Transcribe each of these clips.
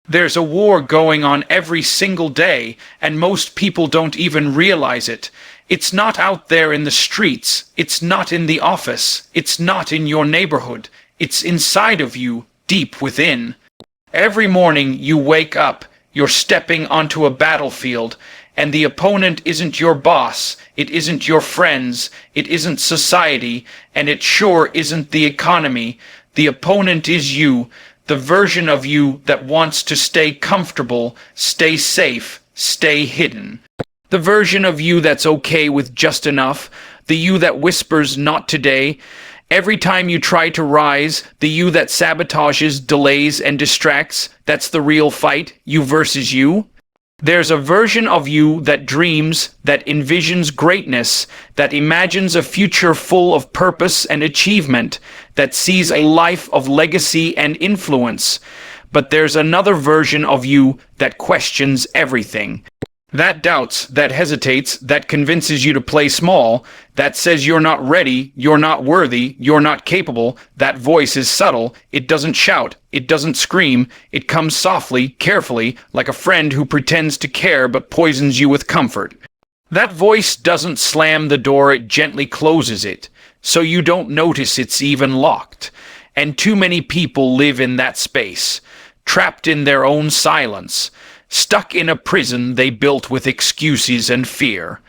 There's a war going on every single day, and most people don't even realize it. It's not out there in the streets. It's not in the office. It's not in your neighborhood. It's inside of you, deep within. Every morning you wake up, you're stepping onto a battlefield, and the opponent isn't your boss, it isn't your friends, it isn't society, and it sure isn't the economy. The opponent is you, the version of you that wants to stay comfortable, stay safe, stay hidden. The version of you that's okay with just enough, the you that whispers not today. Every time you try to rise, the you that sabotages, delays, and distracts, that's the real fight, you versus you. There's a version of you that dreams, that envisions greatness, that imagines a future full of purpose and achievement, that sees a life of legacy and influence. But there's another version of you that questions everything. That doubts, that hesitates, that convinces you to play small, that says you're not ready, you're not worthy, you're not capable. That voice is subtle, it doesn't shout, it doesn't scream, it comes softly, carefully, like a friend who pretends to care but poisons you with comfort. That voice doesn't slam the door, it gently closes it, so you don't notice it's even locked. And too many people live in that space, trapped in their own silence, stuck in a prison they built with excuses and fear.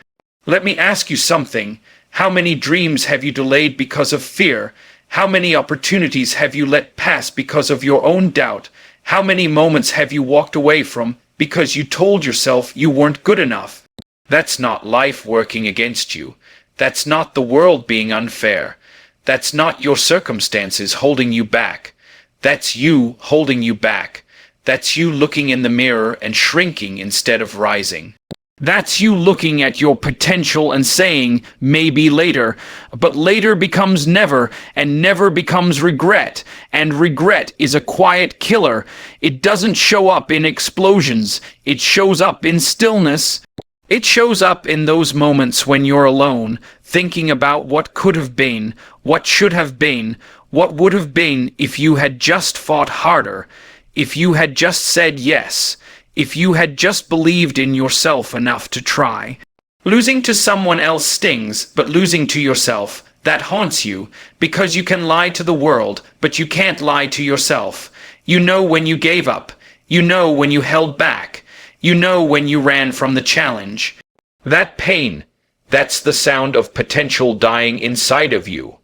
Let me ask you something. How many dreams have you delayed because of fear? How many opportunities have you let pass because of your own doubt? How many moments have you walked away from because you told yourself you weren't good enough? That's not life working against you. That's not the world being unfair. That's not your circumstances holding you back. That's you holding you back. That's you looking in the mirror and shrinking instead of rising. That's you looking at your potential and saying, maybe later, but later becomes never, and never becomes regret, and regret is a quiet killer. It doesn't show up in explosions, it shows up in stillness. It shows up in those moments when you're alone, thinking about what could have been, what should have been, what would have been if you had just fought harder. If you had just said yes, if you had just believed in yourself enough to try. Losing to someone else stings, but losing to yourself, that haunts you, because you can lie to the world, but you can't lie to yourself. You know when you gave up. You know when you held back. You know when you ran from the challenge. That pain, that's the sound of potential dying inside of you.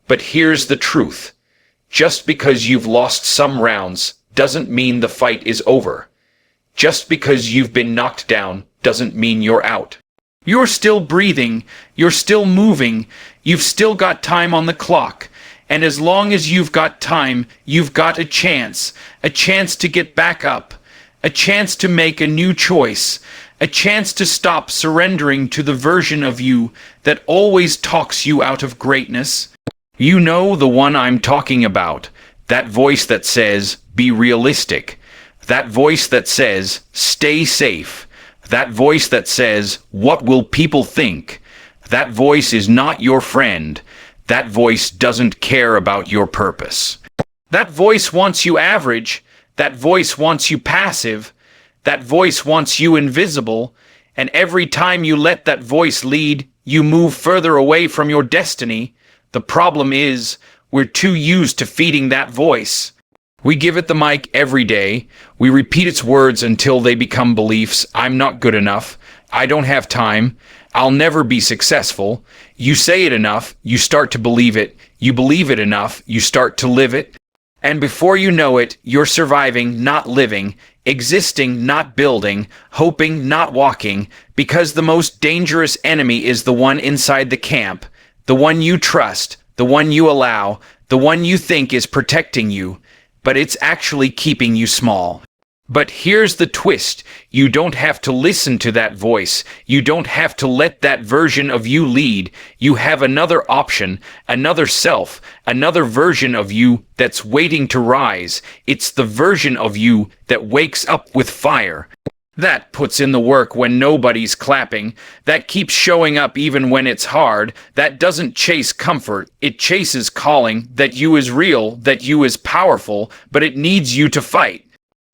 But here's the truth. Just because you've lost some rounds doesn't mean the fight is over. Just because you've been knocked down doesn't mean you're out. You're still breathing, you're still moving, you've still got time on the clock, and as long as you've got time, you've got a chance to get back up, a chance to make a new choice, a chance to stop surrendering to the version of you that always talks you out of greatness. You know the one I'm talking about. That voice that says, be realistic. That voice that says, stay safe. That voice that says, what will people think? That voice is not your friend. That voice doesn't care about your purpose. That voice wants you average. That voice wants you passive. That voice wants you invisible. And every time you let that voice lead, you move further away from your destiny. The problem is, we're too used to feeding that voice. We give it the mic every day. We repeat its words until they become beliefs. I'm not good enough. I don't have time. I'll never be successful. You say it enough, you start to believe it. You believe it enough, you start to live it. And before you know it, you're surviving, not living, existing, not building, hoping, not walking, because the most dangerous enemy is the one inside the camp, the one you trust, the one you allow, the one you think is protecting you, but it's actually keeping you small. But here's the twist. You don't have to listen to that voice. You don't have to let that version of you lead. You have another option, another self, another version of you that's waiting to rise. It's the version of you that wakes up with fire. That puts in the work when nobody's clapping. That keeps showing up even when it's hard. That doesn't chase comfort. It chases calling. That you is real. That you is powerful. But it needs you to fight.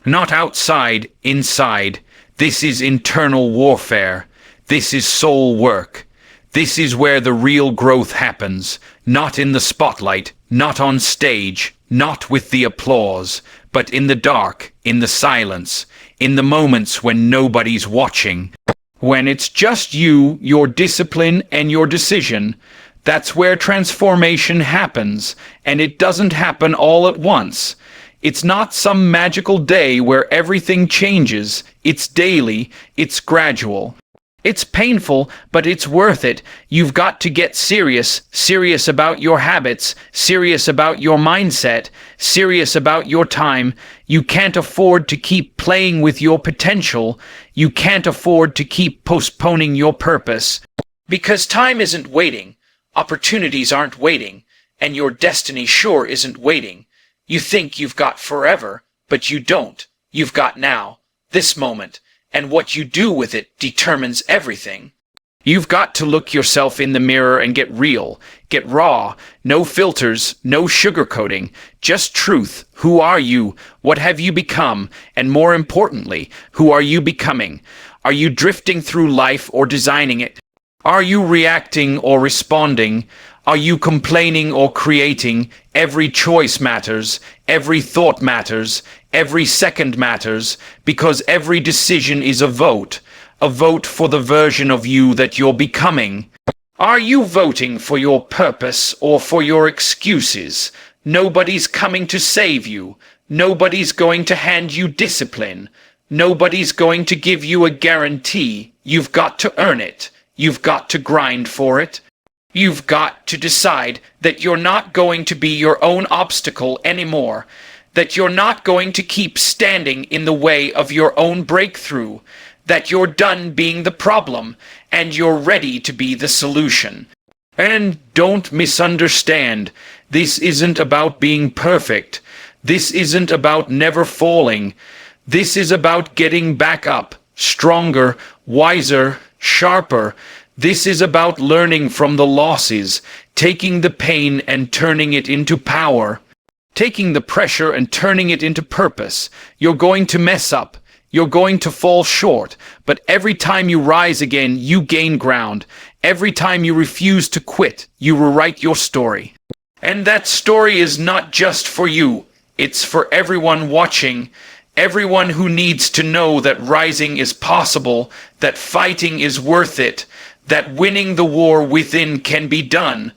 Not outside, inside. This is internal warfare. This is soul work. This is where the real growth happens, not in the spotlight, not on stage, not with the applause, but in the dark, in the silence, in the moments when nobody's watching. When it's just you, your discipline, and your decision, that's where transformation happens, and it doesn't happen all at once. It's not some magical day where everything changes. It's daily, it's gradual. It's painful, but it's worth it. You've got to get serious, serious about your habits, serious about your mindset, serious about your time. You can't afford to keep playing with your potential. You can't afford to keep postponing your purpose. Because time isn't waiting, opportunities aren't waiting, and your destiny sure isn't waiting. You think you've got forever, but you don't. You've got now, this moment. And what you do with it determines everything. You've got to look yourself in the mirror and get real, get raw, no filters, no sugarcoating, just truth. Who are you? What have you become? And more importantly, who are you becoming? Are you drifting through life or designing it? Are you reacting or responding? Are you complaining or creating? Every choice matters, every thought matters, every second matters, because every decision is a vote for the version of you that you're becoming. Are you voting for your purpose or for your excuses? Nobody's coming to save you. Nobody's going to hand you discipline. Nobody's going to give you a guarantee. You've got to earn it. You've got to grind for it. You've got to decide that you're not going to be your own obstacle anymore, that you're not going to keep standing in the way of your own breakthrough, that you're done being the problem and you're ready to be the solution. And don't misunderstand, this isn't about being perfect. This isn't about never falling. This is about getting back up, stronger, wiser, sharper. This is about learning from the losses, taking the pain and turning it into power, taking the pressure and turning it into purpose. You're going to mess up. You're going to fall short. But every time you rise again, you gain ground. Every time you refuse to quit, you rewrite your story. And that story is not just for you. It's for everyone watching. Everyone who needs to know that rising is possible, that fighting is worth it, that winning the war within can be done.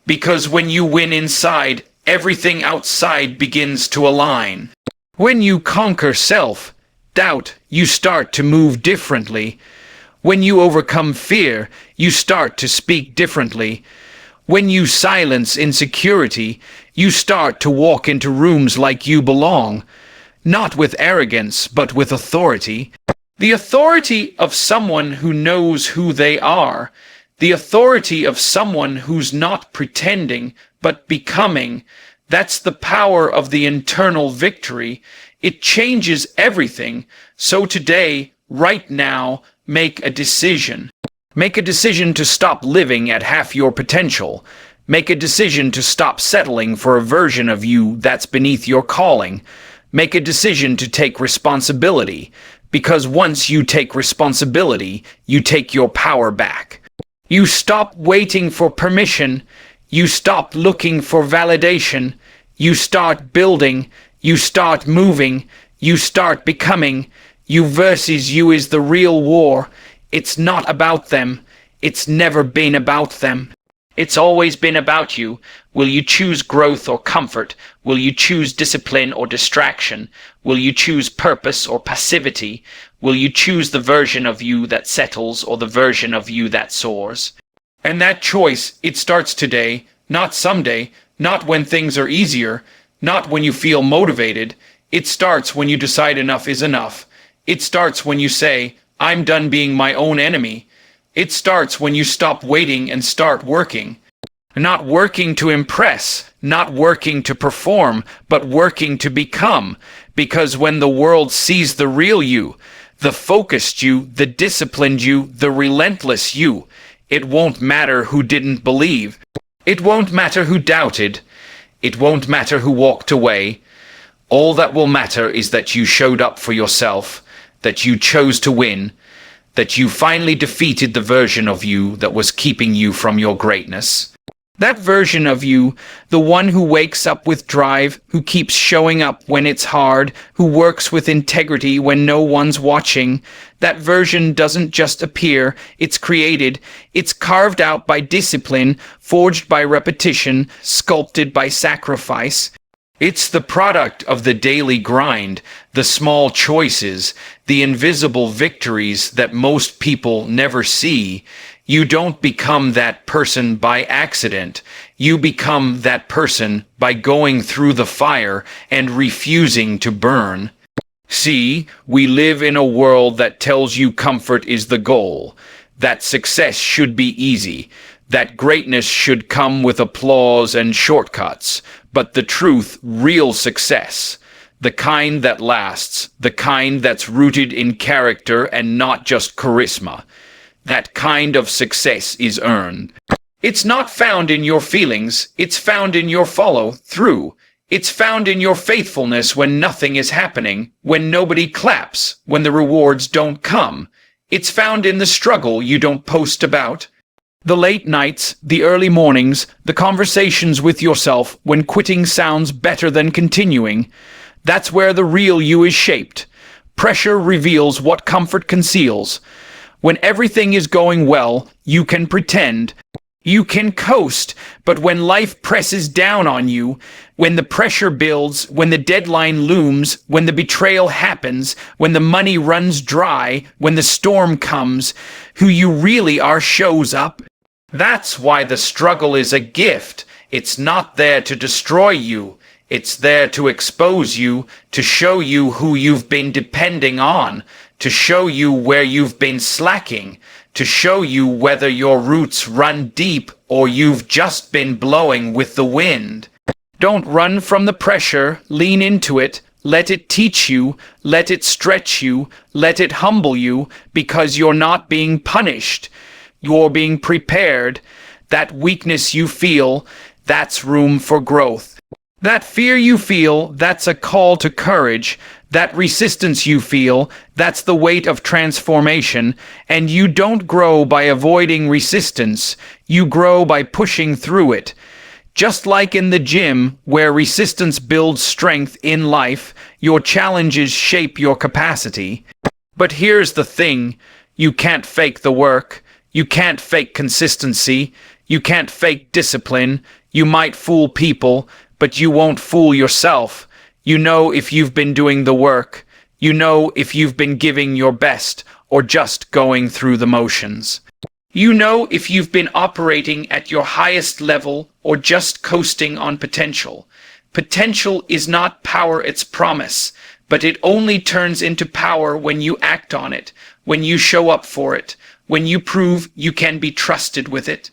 Because when you win inside, everything outside begins to align. When you conquer self-doubt, you start to move differently. When you overcome fear, you start to speak differently. When you silence insecurity, you start to walk into rooms like you belong. Not with arrogance, but with authority. The authority of someone who knows who they are. The authority of someone who's not pretending, but becoming. That's the power of the internal victory. It changes everything. So today, right now, make a decision. Make a decision to stop living at half your potential. Make a decision to stop settling for a version of you that's beneath your calling. Make a decision to take responsibility. Because once you take responsibility, you take your power back. You stop waiting for permission. You stop looking for validation. You start building. You start moving. You start becoming. You versus you is the real war. It's not about them. It's never been about them. It's always been about you. Will you choose growth or comfort? Will you choose discipline or distraction? Will you choose purpose or passivity? Will you choose the version of you that settles or the version of you that soars? And that choice, it starts today, not someday, not when things are easier, not when you feel motivated. It starts when you decide enough is enough. It starts when you say, I'm done being my own enemy. It starts when you stop waiting and start working. Not working to impress, not working to perform, but working to become. Because when the world sees the real you, the focused you, the disciplined you, the relentless you, it won't matter who didn't believe. It won't matter who doubted. It won't matter who walked away. All that will matter is that you showed up for yourself, that you chose to win, that you finally defeated the version of you that was keeping you from your greatness. That version of you, the one who wakes up with drive, who keeps showing up when it's hard, who works with integrity when no one's watching, that version doesn't just appear, it's created, it's carved out by discipline, forged by repetition, sculpted by sacrifice. It's the product of the daily grind, the small choices, the invisible victories that most people never see. You don't become that person by accident. You become that person by going through the fire and refusing to burn. See, we live in a world that tells you comfort is the goal, that success should be easy, that greatness should come with applause and shortcuts. But the truth, real success, the kind that lasts, the kind that's rooted in character and not just charisma, that kind of success is earned. It's not found in your feelings, it's found in your follow-through. It's found in your faithfulness when nothing is happening, when nobody claps, when the rewards don't come. It's found in the struggle you don't post about. The late nights, the early mornings, the conversations with yourself when quitting sounds better than continuing. That's where the real you is shaped. Pressure reveals what comfort conceals. When everything is going well, you can pretend. You can coast, but when life presses down on you, when the pressure builds, when the deadline looms, when the betrayal happens, when the money runs dry, when the storm comes, who you really are shows up. That's why the struggle is a gift. It's not there to destroy you. It's there to expose you, to show you who you've been depending on, to show you where you've been slacking, to show you whether your roots run deep or you've just been blowing with the wind. Don't run from the pressure, lean into it, let it teach you, let it stretch you, let it humble you, because you're not being punished. You're being prepared. That weakness you feel, that's room for growth. That fear you feel, that's a call to courage. That resistance you feel, that's the weight of transformation. And you don't grow by avoiding resistance. You grow by pushing through it. Just like in the gym, where resistance builds strength in life, your challenges shape your capacity. But here's the thing. You can't fake the work. You can't fake consistency. You can't fake discipline. You might fool people, but you won't fool yourself. You know if you've been doing the work. You know if you've been giving your best or just going through the motions. You know if you've been operating at your highest level or just coasting on potential. Potential is not power, it's promise, but it only turns into power when you act on it, when you show up for it, when you prove you can be trusted with it.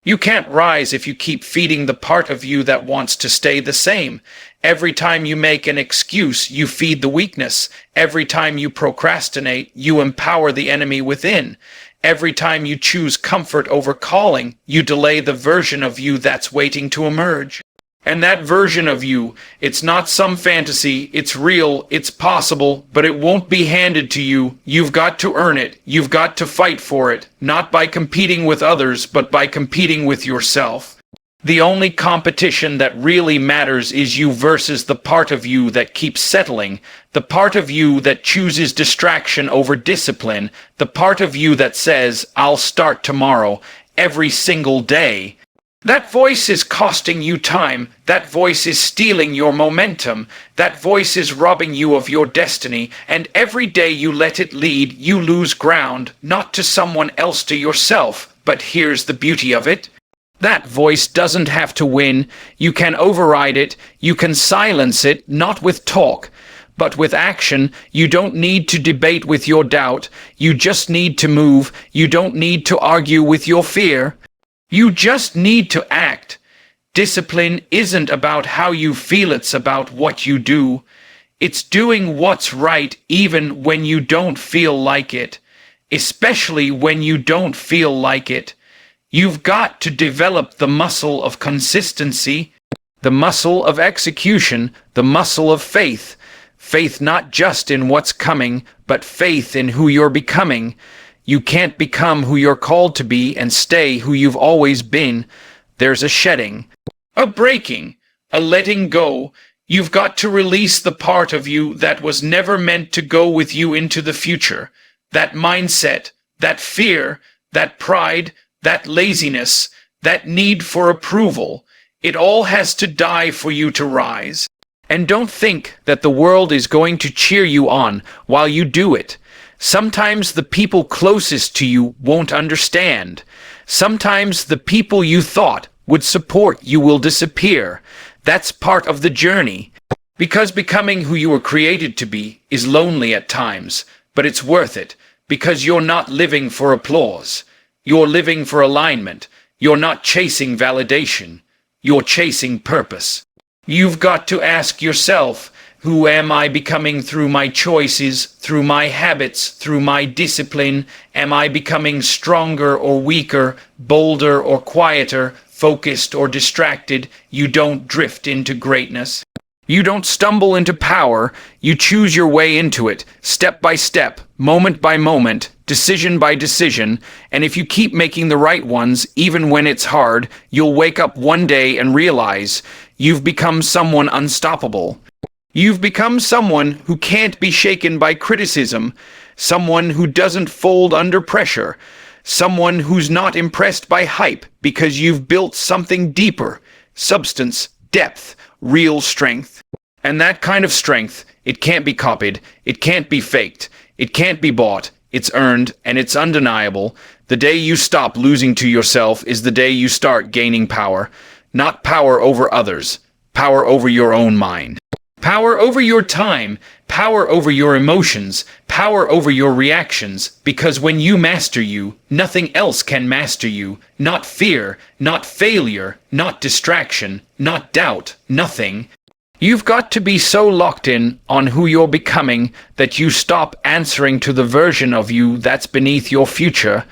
You can't rise if you keep feeding the part of you that wants to stay the same. Every time you make an excuse, you feed the weakness. Every time you procrastinate, you empower the enemy within. Every time you choose comfort over calling, you delay the version of you that's waiting to emerge. And that version of you, it's not some fantasy, it's real, it's possible, but it won't be handed to you. You've got to earn it. You've got to fight for it, not by competing with others, but by competing with yourself. The only competition that really matters is you versus the part of you that keeps settling, the part of you that chooses distraction over discipline, the part of you that says, I'll start tomorrow, every single day. That voice is costing you time. That voice is stealing your momentum. That voice is robbing you of your destiny. And every day you let it lead, you lose ground, not to someone else, to yourself. But here's the beauty of it. That voice doesn't have to win. You can override it. You can silence it, not with talk, but with action. You don't need to debate with your doubt. You just need to move. You don't need to argue with your fear. You just need to act. Discipline isn't about how you feel, it's about what you do. It's doing what's right even when you don't feel like it, especially when you don't feel like it. You've got to develop the muscle of consistency. The muscle of execution, the muscle of faith. Faith not just in what's coming, but faith in who you're becoming. You can't become who you're called to be and stay who you've always been. There's a shedding, a breaking, a letting go. You've got to release the part of you that was never meant to go with you into the future. That mindset, that fear, that pride, that laziness, that need for approval. It all has to die for you to rise. And don't think that the world is going to cheer you on while you do it. Sometimes the people closest to you won't understand. Sometimes the people you thought would support you will disappear. That's part of the journey. Because becoming who you were created to be is lonely at times, but it's worth it, because you're not living for applause. You're living for alignment. You're not chasing validation. You're chasing purpose. You've got to ask yourself, who am I becoming through my choices, through my habits, through my discipline? Am I becoming stronger or weaker, bolder or quieter, focused or distracted? You don't drift into greatness. You don't stumble into power. You choose your way into it, step by step, moment by moment, decision by decision. And if you keep making the right ones, even when it's hard, you'll wake up one day and realize you've become someone unstoppable. You've become someone who can't be shaken by criticism, someone who doesn't fold under pressure, someone who's not impressed by hype because you've built something deeper, substance, depth, real strength. And that kind of strength, it can't be copied, it can't be faked, it can't be bought, it's earned, and it's undeniable. The day you stop losing to yourself is the day you start gaining power. Not power over others, power over your own mind. Power over your time, power over your emotions, power over your reactions, because when you master you, nothing else can master you. Not fear, not failure, not distraction, not doubt, nothing. You've got to be so locked in on who you're becoming that you stop answering to the version of you that's beneath your future.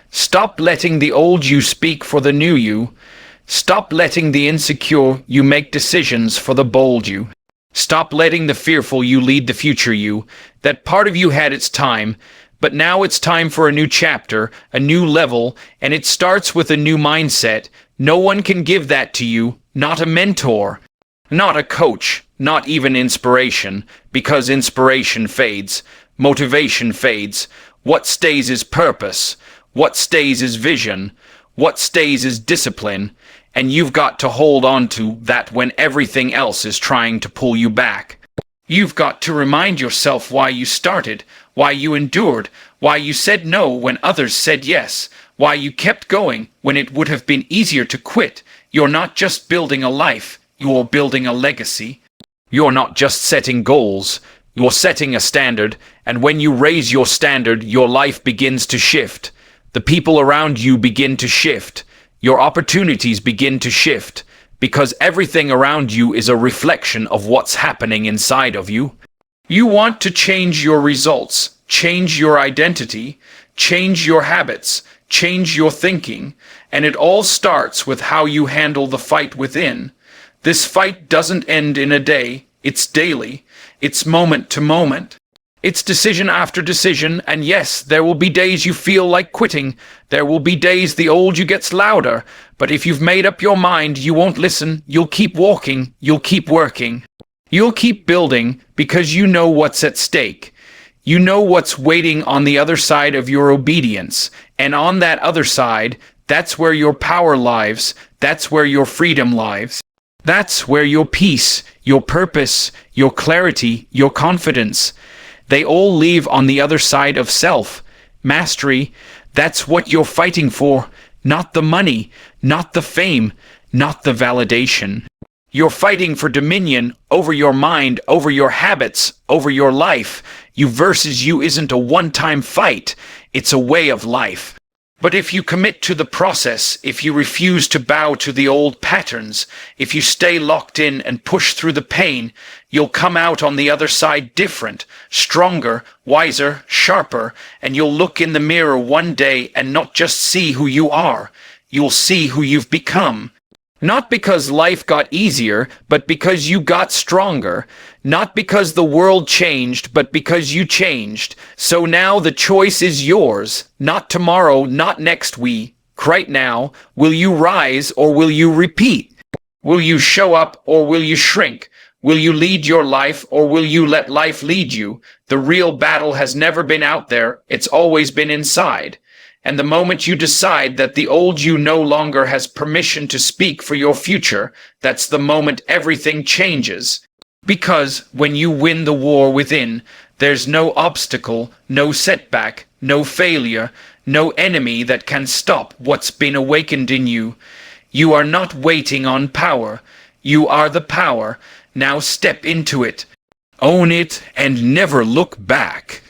Stop letting the old you speak for the new you. Stop letting the insecure you make decisions for the bold you. Stop letting the fearful you lead the future you. That part of you had its time, but now it's time for a new chapter, a new level, and it starts with a new mindset. No one can give that to you, not a mentor, not a coach, not even inspiration, because inspiration fades, motivation fades. What stays is purpose. What stays is vision. What stays is discipline. And you've got to hold on to that when everything else is trying to pull you back. You've got to remind yourself why you started, why you endured, why you said no when others said yes, why you kept going when it would have been easier to quit. You're not just building a life, you're building a legacy. You're not just setting goals, you're setting a standard, and when you raise your standard, your life begins to shift. The people around you begin to shift. Your opportunities begin to shift, because everything around you is a reflection of what's happening inside of you. You want to change your results, change your identity, change your habits, change your thinking, and it all starts with how you handle the fight within. This fight doesn't end in a day, it's daily, it's moment to moment. It's decision after decision, and yes, there will be days you feel like quitting. There will be days the old you gets louder. But if you've made up your mind, you won't listen. You'll keep walking. You'll keep working. You'll keep building because you know what's at stake. You know what's waiting on the other side of your obedience. And on that other side, that's where your power lies. That's where your freedom lies. That's where your peace, your purpose, your clarity, your confidence. They all live on the other side of self. Mastery, that's what you're fighting for. Not the money, not the fame, not the validation. You're fighting for dominion over your mind, over your habits, over your life. You versus you isn't a one-time fight. It's a way of life. But if you commit to the process, if you refuse to bow to the old patterns, if you stay locked in and push through the pain, you'll come out on the other side different, stronger, wiser, sharper, and you'll look in the mirror one day and not just see who you are, you'll see who you've become. Not because life got easier, but because you got stronger. Not because the world changed, but because you changed. So now the choice is yours. Not tomorrow, not next week. Right now, will you rise or will you repeat? Will you show up or will you shrink? Will you lead your life or will you let life lead you? The real battle has never been out there. It's always been inside. And the moment you decide that the old you no longer has permission to speak for your future, that's the moment everything changes. Because when you win the war within, there's no obstacle, no setback, no failure, no enemy that can stop what's been awakened in you. You are not waiting on power. You are the power. Now step into it. Own it and never look back.